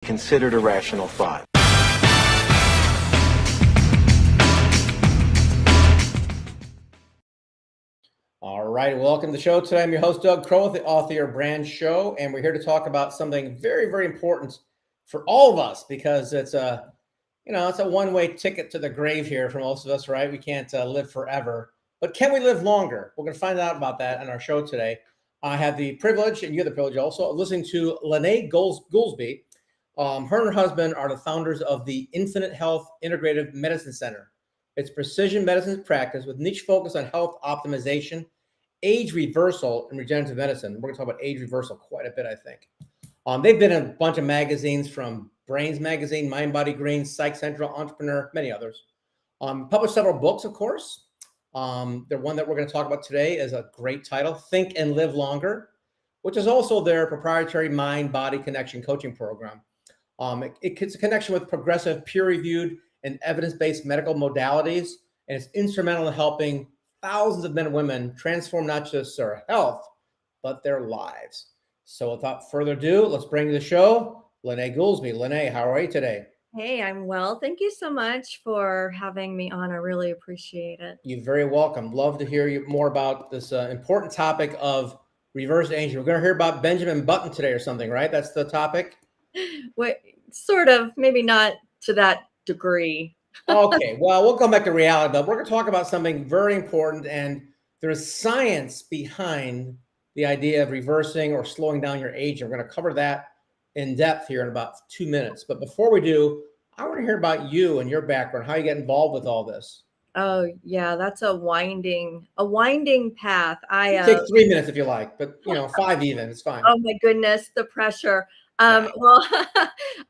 considered a rational thought. All right, welcome to the show today. I'm your host, Doug Crowe, the author of Your Brand Show, and we're here to talk about something very, very important for all of us because it's a one-way ticket to the grave here for most of us, right? We can't live forever, but can we live longer? We're going to find out about that on our show today. I have the privilege, and you have the privilege also, of listening to LeNae Goolsby. Her and her husband are the founders of the Infinite Health Integrative Medicine Center. It's precision medicine practice with niche focus on health optimization, age reversal, and regenerative medicine. We're going to talk about age reversal quite a bit, I think. They've been in a bunch of magazines, from Brains Magazine, Mind, Body, Green, Psych Central, Entrepreneur, many others. Published several books, of course. The one that we're going to talk about today is a great title, Think and Live Longer, which is also their proprietary mind-body connection coaching program. It's a connection with progressive, peer-reviewed, and evidence-based medical modalities, and it's instrumental in helping thousands of men and women transform not just their health, but their lives. So without further ado, let's bring to the show LeNae Goolsby. LeNae, how are you today? Hey, I'm well. Thank you so much for having me on. I really appreciate it. You're very welcome. Love to hear you more about this important topic of reverse aging. We're going to hear about Benjamin Button today or something, right? That's the topic? Wait, sort of, maybe not to that degree. Okay, well, we'll come back to reality, but we're going to talk about something very important, and there's science behind the idea of reversing or slowing down your aging. We're going to cover that in depth here in about 2 minutes. But before we do, I want to hear about you and your background, how you get involved with all this. Oh, yeah, that's a winding path. It takes 3 minutes if you like, but 5 even, it's fine. Oh my goodness, the pressure. Well,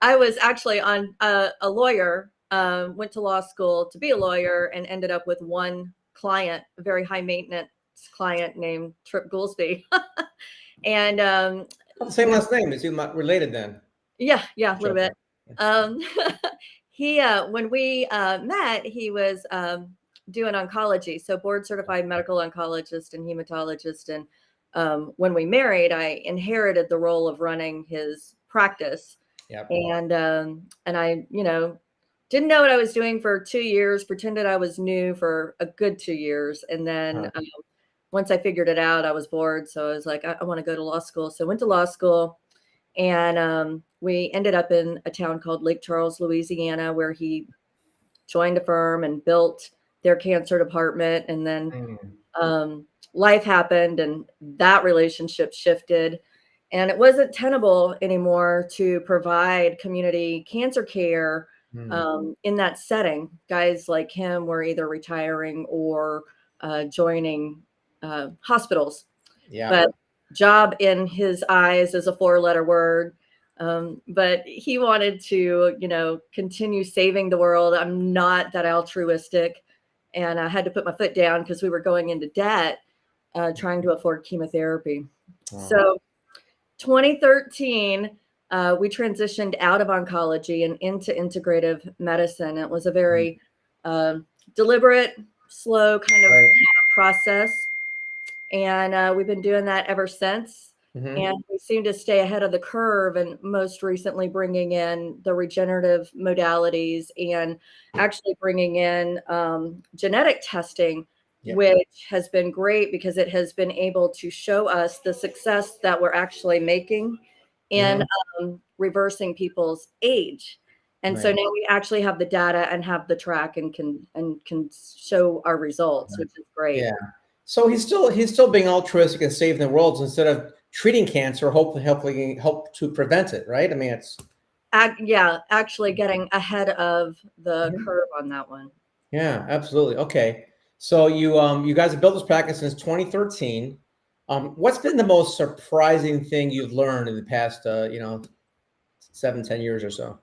I was actually on a lawyer, went to law school to be a lawyer, and ended up with one client, a very high maintenance client named Trip Goolsby. And same last name. Is he related then? Yeah, a little bit. He when we met, he was doing oncology, so board certified medical oncologist and hematologist. And when we married, I inherited the role of running his practice. Yep. And I, didn't know what I was doing for 2 years, pretended I was new for a good 2 years. And then once I figured it out, I was bored. So I was like, I want to go to law school. So I went to law school, and we ended up in a town called Lake Charles, Louisiana, where he joined a firm and built their cancer department. And then life happened, and that relationship shifted. And it wasn't tenable anymore to provide community cancer care in that setting. Guys like him were either retiring or joining hospitals. Yeah. But job in his eyes is a 4-letter word. But he wanted to, continue saving the world. I'm not that altruistic. And I had to put my foot down because we were going into debt, trying to afford chemotherapy. So 2013, we transitioned out of oncology and into integrative medicine. It was a very deliberate, slow kind of process. And we've been doing that ever since. And we seem to stay ahead of the curve, and most recently bringing in the regenerative modalities and actually bringing in genetic testing, which has been great because it has been able to show us the success that we're actually making in reversing people's age. And so now we actually have the data and have the track and can show our results, which is great. Yeah. So he's still being altruistic and saving the world instead of treating cancer, hopefully help to prevent it, right? I mean, it's actually getting ahead of the curve on that one. Yeah, absolutely. Okay. So you guys have built this practice since 2013. What's been the most surprising thing you've learned in the past 7-10 years or so?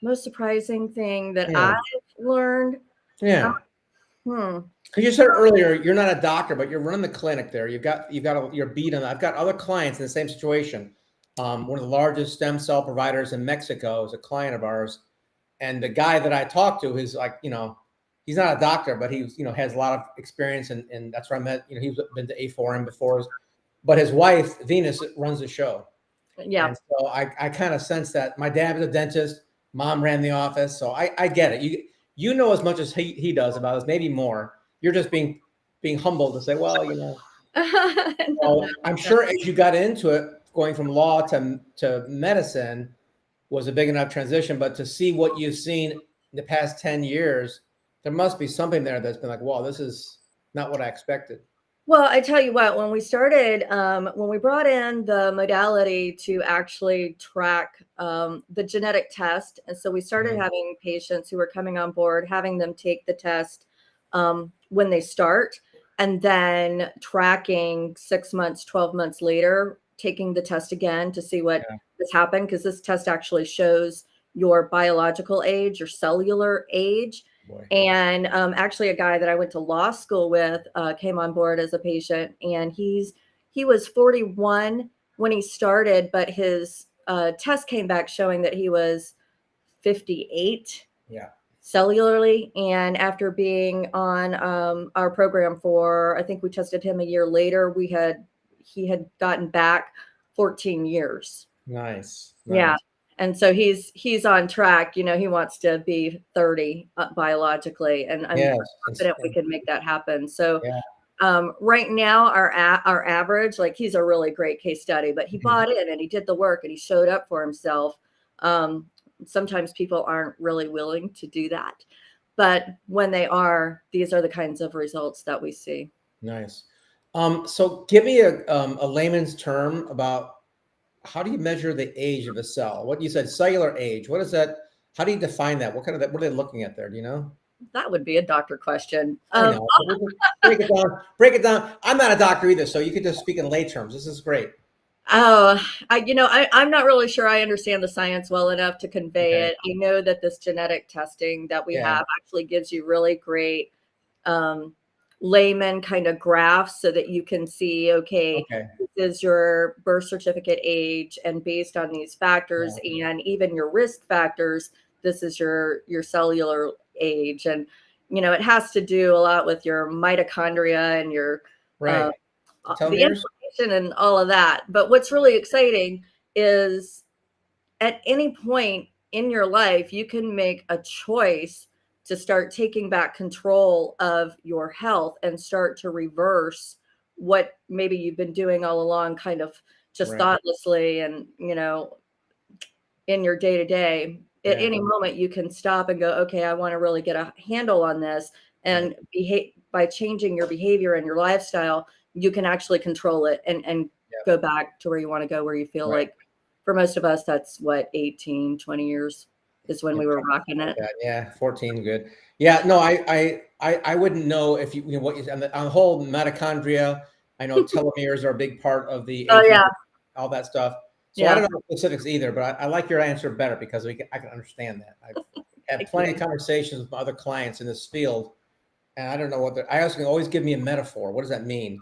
Most surprising thing that I've learned? Yeah. Because you said earlier you're not a doctor, but you're running the clinic there. You've got your beat on that. I've got other clients in the same situation. One of the largest stem cell providers in Mexico is a client of ours, and the guy that I talked to is like, he's not a doctor, but he has a lot of experience, and that's where I met. He's been to A4M before, but his wife Venus runs the show, Yeah. And so I kind of sense that my dad was a dentist, mom ran the office. So I get it. You know as much as he does about this, maybe more. You're just being humble to say, well, No, I'm sure as you got into it, going from law to medicine was a big enough transition, but to see what you've seen in the past 10 years, there must be something there that's been like, wow, this is not what I expected. well, I tell you what, when we started, when we brought in the modality to actually track the genetic test, and so we started having patients who were coming on board, having them take the test when they start, and then tracking 6 months, 12 months later, taking the test again to see what has happened, because this test actually shows your biological age, your cellular age. Boy. And actually, a guy that I went to law school with came on board as a patient, and he was 41 when he started, but his test came back showing that he was 58 cellularly. And after being on our program for, I think we tested him a year later, he had gotten back 14 years. Nice. Yeah. And so he's on track. He wants to be 30 biologically, and I'm confident we can make that happen. So right now our average, like, he's a really great case study, but he bought in and he did the work and he showed up for himself. Sometimes people aren't really willing to do that, but when they are, these are the kinds of results that we see. Nice. So give me a layman's term about how do you measure the age of a cell? What you said, cellular age. What is that? How do you define that? What are they looking at there? Do you know? That would be a doctor question. I know. Break it down. Break it down. I'm not a doctor either, so you could just speak in lay terms. This is great. Oh, I'm not really sure I understand the science well enough to convey it. I know that this genetic testing that we have actually gives you really great layman kind of graphs so that you can see, okay, this is your birth certificate age, and based on these factors and even your risk factors, this is your cellular age. And, it has to do a lot with your mitochondria and your the inflammation and all of that. But what's really exciting is at any point in your life, you can make a choice to start taking back control of your health and start to reverse what maybe you've been doing all along, kind of just thoughtlessly and, in your day to day. At any moment, you can stop and go, okay, I want to really get a handle on this. And by changing your behavior and your lifestyle, you can actually control it and go back to where you want to go, where you feel like, for most of us, that's what, 18, 20 years is when we were rocking it. Yeah, 14, good. Yeah, no, I wouldn't know if you know what you on the whole mitochondria. I know telomeres are a big part of the aging, all that stuff. So I don't know the specifics either, but I like your answer better because I can understand that. I've had plenty of conversations with my other clients in this field, and I don't know what I also can always give me a metaphor. What does that mean?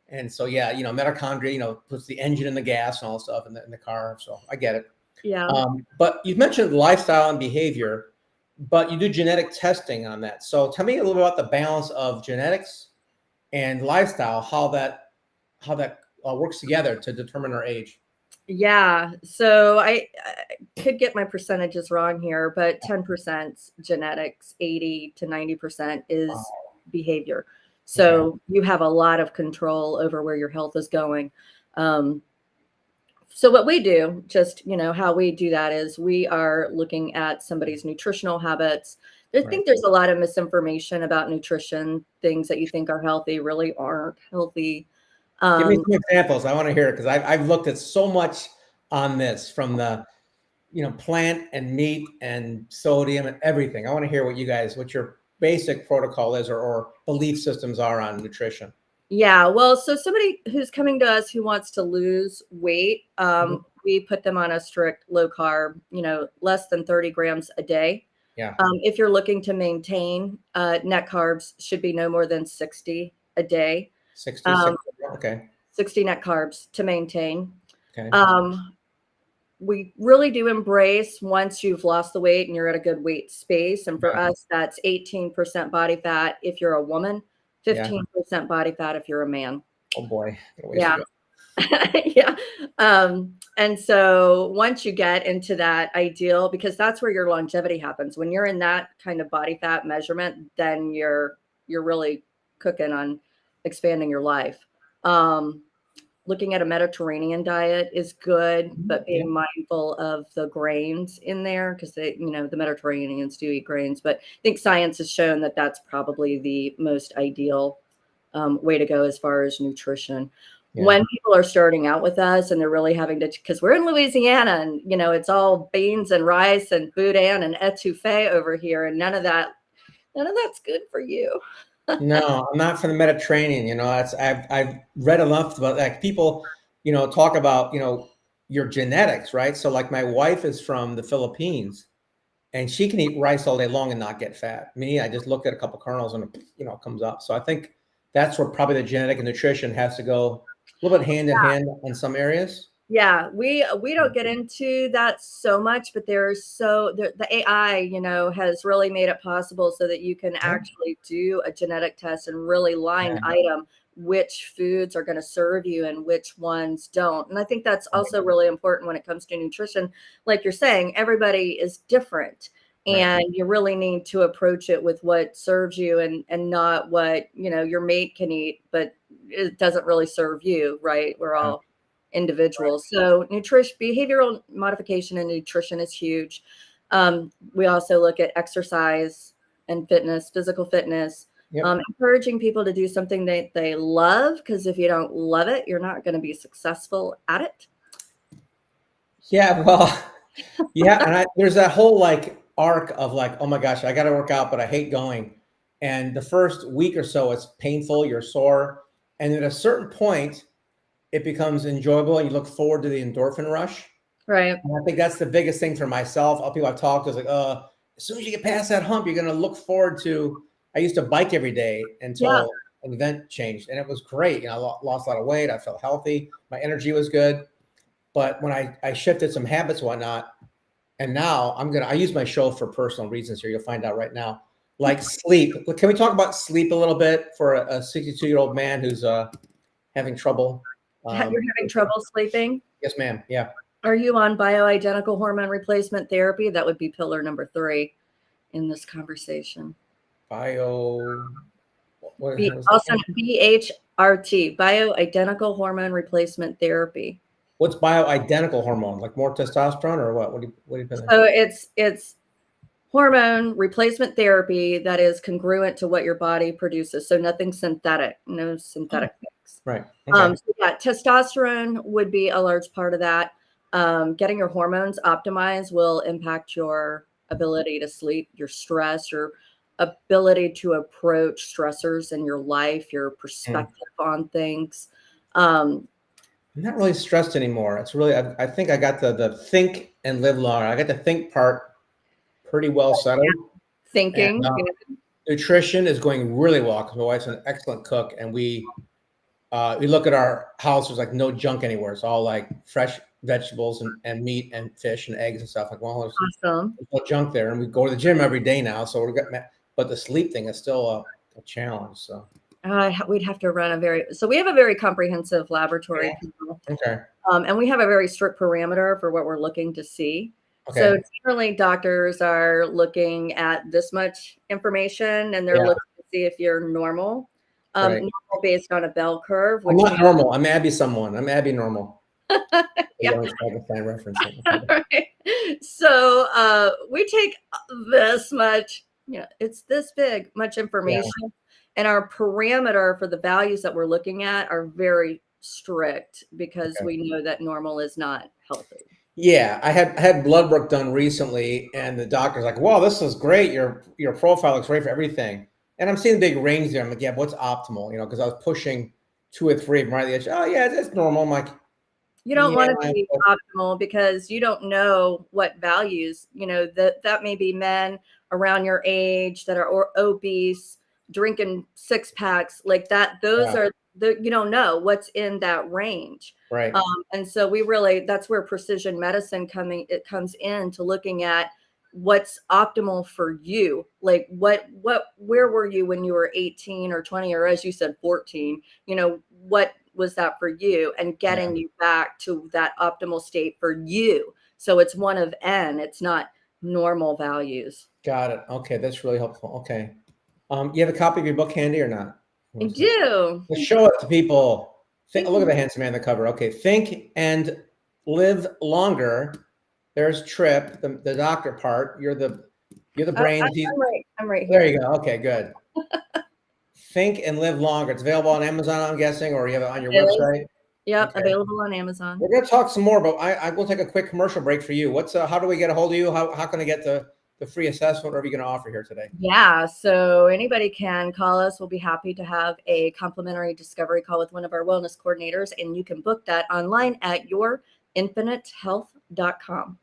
And so, mitochondria, puts the engine and the gas and all that stuff in the car. So I get it. Yeah. But you've mentioned lifestyle and behavior, but you do genetic testing on that. So tell me a little bit about the balance of genetics and lifestyle, how that works together to determine our age. Yeah. So I could get my percentages wrong here, but 10% genetics, 80 to 90% is behavior. So you have a lot of control over where your health is going. So what we do, just, how we do that is we are looking at somebody's nutritional habits. I think there's a lot of misinformation about nutrition. Things that you think are healthy really aren't healthy. Give me some examples. I want to hear it because I've looked at so much on this from the, plant and meat and sodium and everything. I want to hear what your basic protocol is or belief systems are on nutrition. Yeah, well, so somebody who's coming to us who wants to lose weight, we put them on a strict low carb, less than 30 grams a day. Yeah. If you're looking to maintain, net carbs should be no more than 60 a day. 60, okay. 60 net carbs to maintain. Okay. We really do embrace once you've lost the weight and you're at a good weight space. And for us, that's 18% body fat if you're a woman, 15% body fat if you're a man. Oh boy. Yeah. Yeah. And so once you get into that ideal, because that's where your longevity happens. When you're in that kind of body fat measurement, then you're really cooking on expanding your life. Um, Looking at a Mediterranean diet is good, but Yeah. being mindful of the grains in there because the Mediterraneans do eat grains. But I think science has shown that that's probably the most ideal way to go as far as nutrition. Yeah. When people are starting out with us and they're really having to, because we're in Louisiana and it's all beans and rice and boudin and etouffee over here, and none of that's good for you. No, I'm not from the Mediterranean. I've read enough about like people, talk about, your genetics, right? So like my wife is from the Philippines and she can eat rice all day long and not get fat. Me, I just look at a couple kernels and it comes up. So I think that's where probably the genetic and nutrition has to go a little bit hand in hand in some areas. Yeah, we don't get into that so much, but the AI, has really made it possible so that you can Yeah. actually do a genetic test and really line Yeah. item which foods are going to serve you and which ones don't. And I think that's also really important when it comes to nutrition. Like you're saying, everybody is different. Right. And you really need to approach it with what serves you and not what, your mate can eat, but it doesn't really serve you, right? We're Yeah. all individuals. So behavioral modification and nutrition is huge. We also look at exercise and fitness, physical fitness, Yep. encouraging people to do something that they love, because if you don't love it, you're not going to be successful at it. Yeah. Well, yeah. And there's that whole like arc of like, oh my gosh, I got to work out, but I hate going. And the first week or so, it's painful, you're sore. And at a certain point, it becomes enjoyable and you look forward to the endorphin rush. Right. And I think that's the biggest thing for myself. All people I've talked to is like, as soon as you get past that hump, you're going to look forward to. I used to bike every day Yeah. until an event changed, and it was great. I lost a lot of weight. I felt healthy. My energy was good. But when I shifted some habits, whatnot, and now I use my show for personal reasons here. You'll find out right now. Like sleep. Can we talk about sleep a little bit for a 62-year-old man who's having trouble? You're having trouble sleeping? Yes, ma'am. Yeah. Are you on bioidentical hormone replacement therapy? That would be pillar number 3 in this conversation. Also BHRT, bioidentical hormone replacement therapy. What's bioidentical hormone? Like more testosterone or what? What do you think? So it's hormone replacement therapy that is congruent to what your body produces. So nothing synthetic, no synthetic things. Right. Okay. So yeah, testosterone would be a large part of that. Getting your hormones optimized will impact your ability to sleep, your stress, your ability to approach stressors in your life, your perspective on things. I'm not really stressed anymore. It's really, I think I got the think and live longer. I got the think part pretty well settled. Thinking. And, nutrition is going really well because my wife's an excellent cook, and we look at our house. There's like no junk anywhere. It's all like fresh vegetables and meat and fish and eggs and stuff. Like, well, there's no junk there, and we go to the gym every day now. So but the sleep thing is still a challenge. So we'd have to run we have a very comprehensive laboratory. Okay. And we have a very strict parameter for what we're looking to see. Okay. So generally doctors are looking at this much information and they're looking to see if you're normal, normal based on a bell curve. I'm not normal. I'm Abby someone. I'm Abby normal. Yeah. Reference. Right. So we take this much, it's this big, much information. Yeah. And our parameter for the values that we're looking at are very strict because we know that normal is not healthy. Yeah, I had blood work done recently, and the doctor's like, "Wow, this is great. Your profile looks great for everything." And I'm seeing big range there. I'm like, "Yeah, what's optimal?" Because I was pushing 2 or 3 of them right at the edge. Oh yeah, it's normal. I'm like, you don't want to be optimal because you don't know what values. That may be men around your age that are obese, drinking 6-packs like that. Those are you don't know what's in that range. Right. And so that's where precision medicine comes in to looking at what's optimal for you. Like where were you when you were 18 or 20, or as you said, 14, what was that for you, and getting you back to that optimal state for you. So it's one of N, it's not normal values. Got it. Okay, that's really helpful. Okay. You have a copy of your book handy or not? I do. Let's show it to people. Look at the handsome man on the cover. Okay, Think and Live Longer. There's Trip, the doctor part. You're the brain. I'm right here. There you go. Okay, good. Think and Live Longer. It's available on Amazon, I'm guessing, or you have it on your website. Yep, okay. Available on Amazon. We're going to talk some more, but I will take a quick commercial break for you. How do we get a hold of you? How can I get the free assessment? What are you going to offer here today? Yeah, so anybody can call us. We'll be happy to have a complimentary discovery call with one of our wellness coordinators, and you can book that online at yourinfinitehealth.com.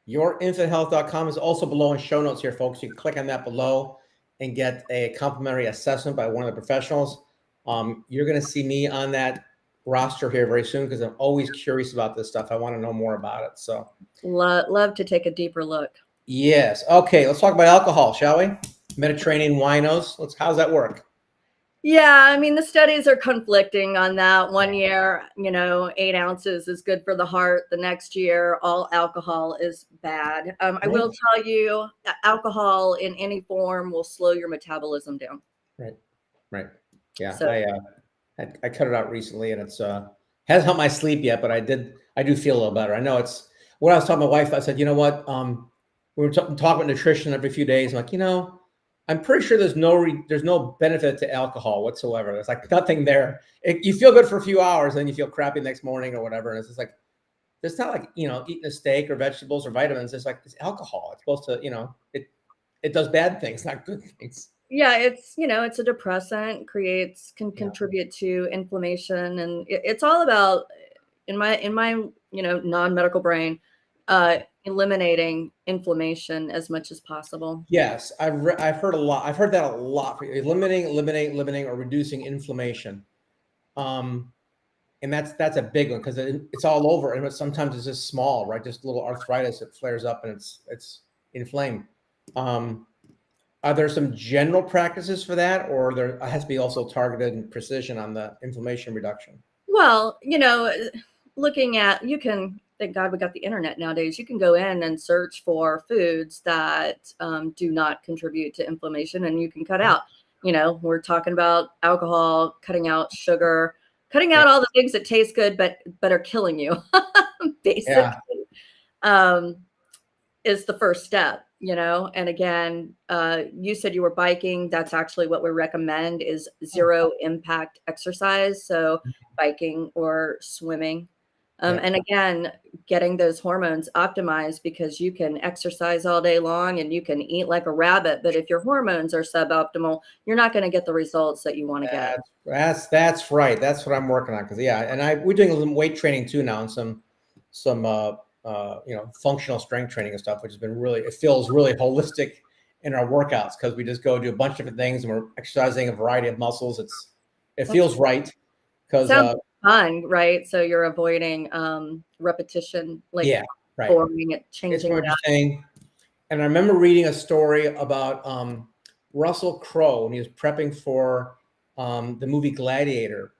Yourinfinitehealth.com is also below in show notes here, folks. You can click on that below and get a complimentary assessment by one of the professionals. You're going to see me on that roster here very soon because I'm always curious about this stuff. I want to know more about it. So love to take a deeper look. Yes. Okay. Let's talk about alcohol, shall we? Mediterranean winos. How's that work? Yeah, I mean, the studies are conflicting on that. 1 year, 8 ounces is good for the heart. The next year, all alcohol is bad. I will tell you, alcohol in any form will slow your metabolism down. Right. Yeah. So, I cut it out recently, and it's hasn't helped my sleep yet, but I do feel a little better. I know it's what I was telling my wife. I said, you know what? We were talking about nutrition every few days. I'm like, I'm pretty sure there's no benefit to alcohol whatsoever. There's like nothing there. You feel good for a few hours, then you feel crappy the next morning or whatever. And it's just like, it's not like, eating a steak or vegetables or vitamins. It's like, it's alcohol. It's supposed to, it does bad things, not good things. Yeah, it's a depressant, can contribute to inflammation. And it's all about, in my non-medical brain, eliminating inflammation as much as possible. Yes, I've heard a lot. I've heard that a lot. Eliminating or reducing inflammation, and that's a big one because it's all over, and sometimes it's just small, right? Just a little arthritis that flares up and it's inflamed. Are there some general practices for that, or there has to be also targeted and precision on the inflammation reduction? Well, thank God we got the internet nowadays. You can go in and search for foods that do not contribute to inflammation, and you can cut out. We're talking about alcohol, cutting out sugar, cutting out all the things that taste good but are killing you. Basically, is the first step. And again, you said you were biking. That's actually what we recommend is zero impact exercise. So biking or swimming. And again, getting those hormones optimized, because you can exercise all day long and you can eat like a rabbit, but if your hormones are suboptimal, you're not going to get the results that you want to get. That's right. That's what I'm working on. We're doing a little weight training too now, and some functional strength training and stuff, which has been it feels really holistic in our workouts because we just go do a bunch of different things and we're exercising a variety of muscles. It feels right because fun, right? So you're avoiding repetition, boring it, changing it up. And I remember reading a story about Russell Crowe when he was prepping for the movie Gladiator.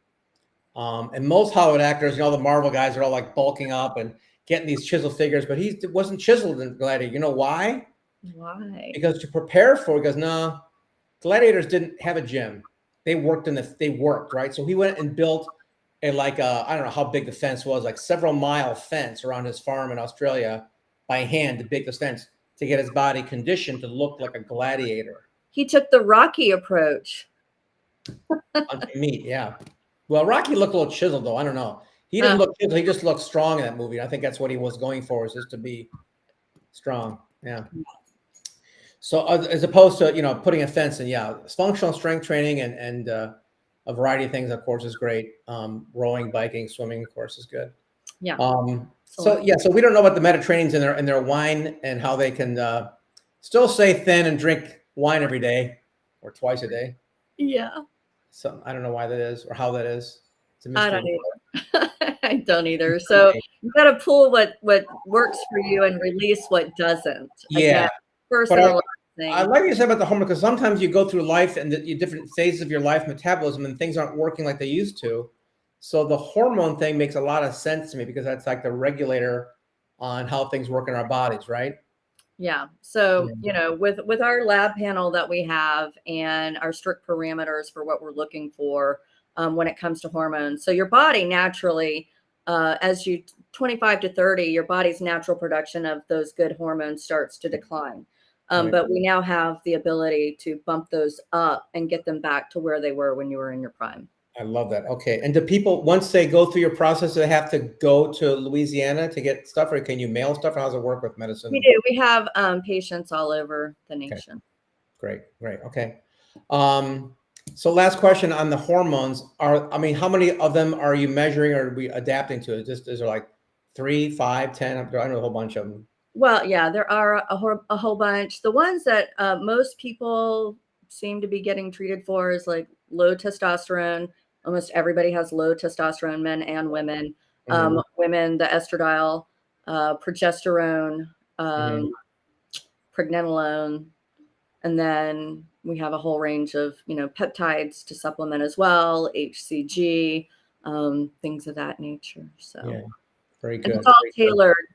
And most Hollywood actors, the Marvel guys are all like bulking up and getting these chisel figures, but he wasn't chiseled in Gladiator. You know why? Why? Because to prepare for it, because no, gladiators didn't have a gym. They worked, right? So he went and built I don't know how big the fence was, like several mile fence around his farm in Australia by hand to build this fence to get his body conditioned to look like a gladiator. He took the Rocky approach. On meat, yeah. Well, Rocky looked a little chiseled though. I don't know. He didn't look chiseled. He just looked strong in that movie. I think that's what he was going for, is just to be strong. Yeah. So as opposed to, putting a fence in, functional strength training and a variety of things, of course, is great. Rowing, biking, swimming, of course, is good. Yeah. So we don't know about the Mediterraneans in their wine and how they can still stay thin and drink wine every day or twice a day. Yeah. So I don't know why that is or how that is. It's a I don't either. I don't either. So you got to pull what works for you and release what doesn't. Yeah. First thing. I like what you said about the hormone, because sometimes you go through life and the different phases of your life metabolism and things aren't working like they used to. So the hormone thing makes a lot of sense to me because that's like the regulator on how things work in our bodies, right? Yeah. So, Yeah. with our lab panel that we have and our strict parameters for what we're looking for when it comes to hormones. So your body naturally, as you 25 to 30, your body's natural production of those good hormones starts to decline. Right. But we now have the ability to bump those up and get them back to where they were when you were in your prime. I love that. Okay. And do people, once they go through your process, do they have to go to Louisiana to get stuff, or can you mail stuff? Or how does it work with medicine? We do. We have patients all over the Okay. nation. Great. Great. Okay. So last question on the hormones how many of them are you measuring or are we adapting to? Is there like 3, 5, 10? I know a whole bunch of them. Well, yeah, there are a whole bunch. The ones that most people seem to be getting treated for is like low testosterone. Almost everybody has low testosterone, men and women. Mhm. Women, the estradiol, progesterone, Mhm. pregnenolone, and then we have a whole range of peptides to supplement as well, HCG, things of that nature. So, Yeah. Very and good. it's all Very good. tailored.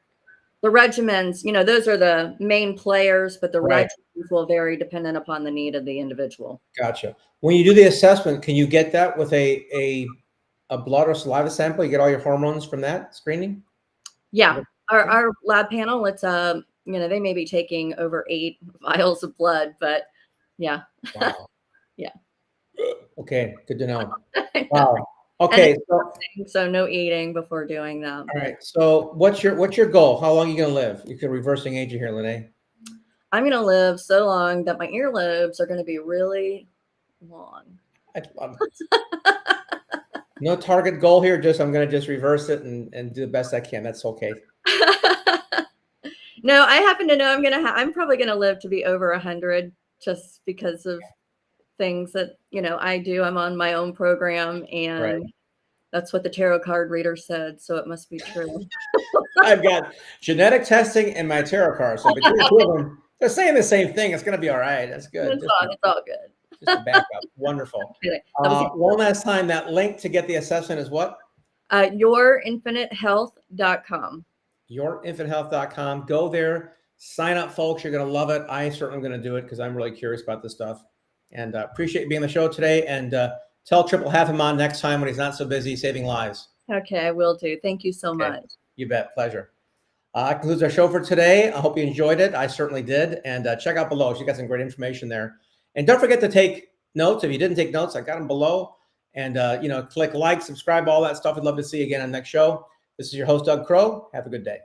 The regimens, those are the main players, but the Right. regimens will vary dependent upon the need of the individual. Gotcha. When you do the assessment, can you get that with a blood or saliva sample? You get all your hormones from that screening? Yeah, our lab panel, it's they may be taking over 8 vials of blood, but yeah, Wow. yeah. Okay. Good to know. I know. Wow. And Okay. it's fasting, so no eating before doing that. All But right. So what's your goal? How long are you gonna live? You could reversing age here, LeNae. I'm gonna live so long that my earlobes are gonna be really long. I love it. No target goal here. I'm gonna just reverse it and do the best I can. That's okay. No, I happen to know I'm probably gonna live to be over 100 just because of things that I do. I'm on my own program, Right. and that's what the tarot card reader said, so it must be true. I've got genetic testing and my tarot card. So between the two of them, they're saying the same thing. It's gonna be all right. That's good. It's all good. Just a backup. Wonderful. That was One last time, that link to get the assessment is what? Yourinfinitehealth.com. Yourinfinitehealth.com. Go there, sign up, folks. You're going to love it. I certainly am going to do it because I'm really curious about this stuff. And appreciate you being on the show today. And tell Triple have him on next time when he's not so busy saving lives. Okay, I will do. Thank you so Okay. much. You bet. Pleasure. That concludes our show for today. I hope you enjoyed it. I certainly did. And check out below. She got some great information there. And don't forget to take notes. If you didn't take notes, I got them below. And, click like, subscribe, all that stuff. I'd love to see you again on the next show. This is your host, Doug Crowe. Have a good day.